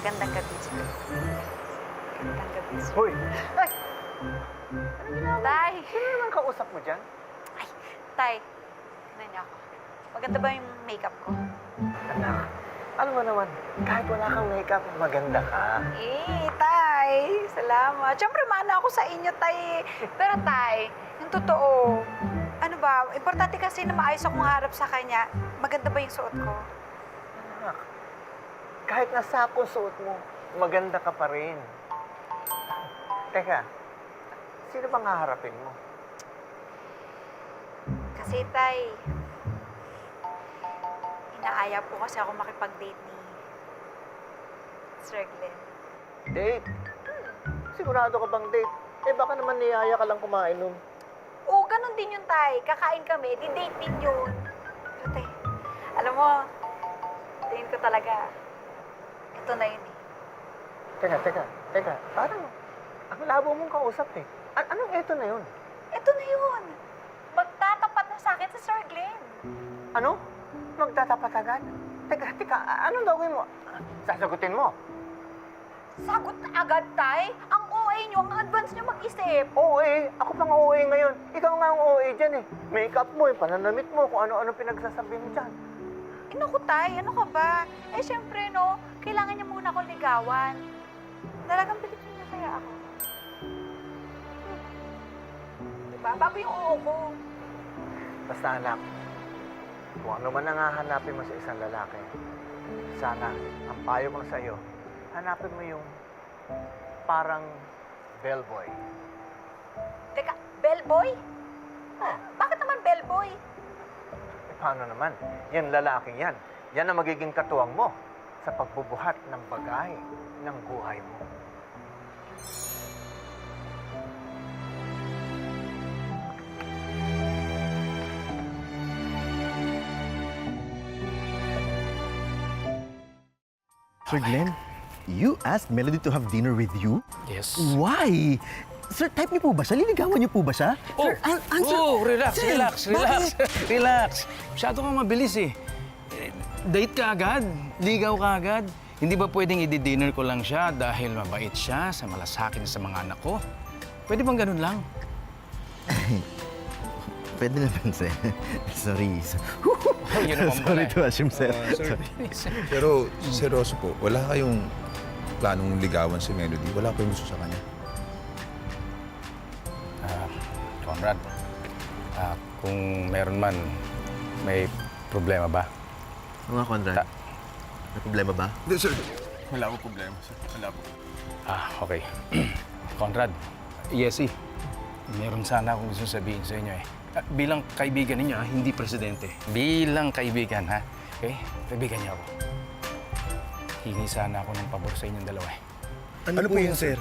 Magandang gabi, sir. Magandang gabi, sir. Hoy! Ay! Ano ginagawa? Tay! Sino naman kausap mo dyan? Ay, Tay. Tignan niyo ako. Maganda ba yung makeup ko? Anak, ano mo naman, kahit wala kang makeup, maganda ka. Tay. Salamat. Siyempre, mana ako sa inyo, Tay. Pero, Tay, yung totoo, ano ba, importante kasi na maayos akong harap sa kanya. Maganda ba yung suot ko? Anak, kahit nasa akong suot mo, maganda ka pa rin. Teka, sino bang haharapin mo? Kasi, Tay, inaaya po kasi ako makipag-date ni Sir Glenn. Date? Sigurado ka bang date? Eh baka naman niyaya ka lang kumain nun. Oo, ganun din yun, Tay. Kakain kami, di-date din yun. Pero, Tay, alam mo, tingin ko talaga, ito na yun eh. Teka. Parang, ang labo mong kausap eh. Anong eto na yun? Ito na yun. Magtatapat na sa akin si Sir Glenn. Ano? Magtatapat agad? Teka, anong gagawin mo? Sasagutin mo? Sagot na agad, Tay. Ang OA nyo, ang advance nyo mag-isip. OA? Ako pang OA ngayon. Ikaw nga ang OA dyan eh. Makeup mo, yung pananamit mo, kung ano-ano pinagsasabi mo dyan. Eh, naku, Tay, ano ka ba? Eh, syempre, no, kailangan niya muna akong ligawan. Talagang Pilipina kaya ako. Diba? Bago yung oo ko. Basta anak, kung ano man ang hahanapin mo sa isang lalaki, sana, ang payo ko sa iyo, hanapin mo yung parang bellboy. Teka, bellboy? Oh, Bakit naman bellboy? eh, paano naman? Yan lalaking yan. Yan ang magiging katuwang mo sa pagbubuhat ng bagay ng buhay mo. Sir Glenn, you asked Melody to have dinner with you? Yes. Why? Sir, type niyo po ba siya? Liligawan niyo po ba siya? Sir, answer. Relax, Sir, relax. bakit? Relax. Masyado kang mabilis eh. Date ka agad, ligaw ka agad. Hindi ba pwedeng i-dinner ko lang siya dahil mabait siya, sa malasakit sa mga anak ko? Pwede bang ganun lang? Pwede naman, sir. Sorry. Yun naman Sorry pala to assume, sir. Sir, Pero seryoso po, wala kayong planong ligawan si Melody? Wala kayong gusto sa kanya? Conrad, kung meron man, may problema ba? Mga Conrad, may problema ba? Hindi, sir. Wala po problema, sir. Wala po. Okay. Conrad, Yesi, meron sana akong gusto sabihin sa inyo eh. Bilang kaibigan ninyo, hindi presidente. Bilang kaibigan, ha? Okay? Kaibigan niyo ako. Hingi sana ako ng pabor sa inyong dalawa eh. Ano po yun, sir?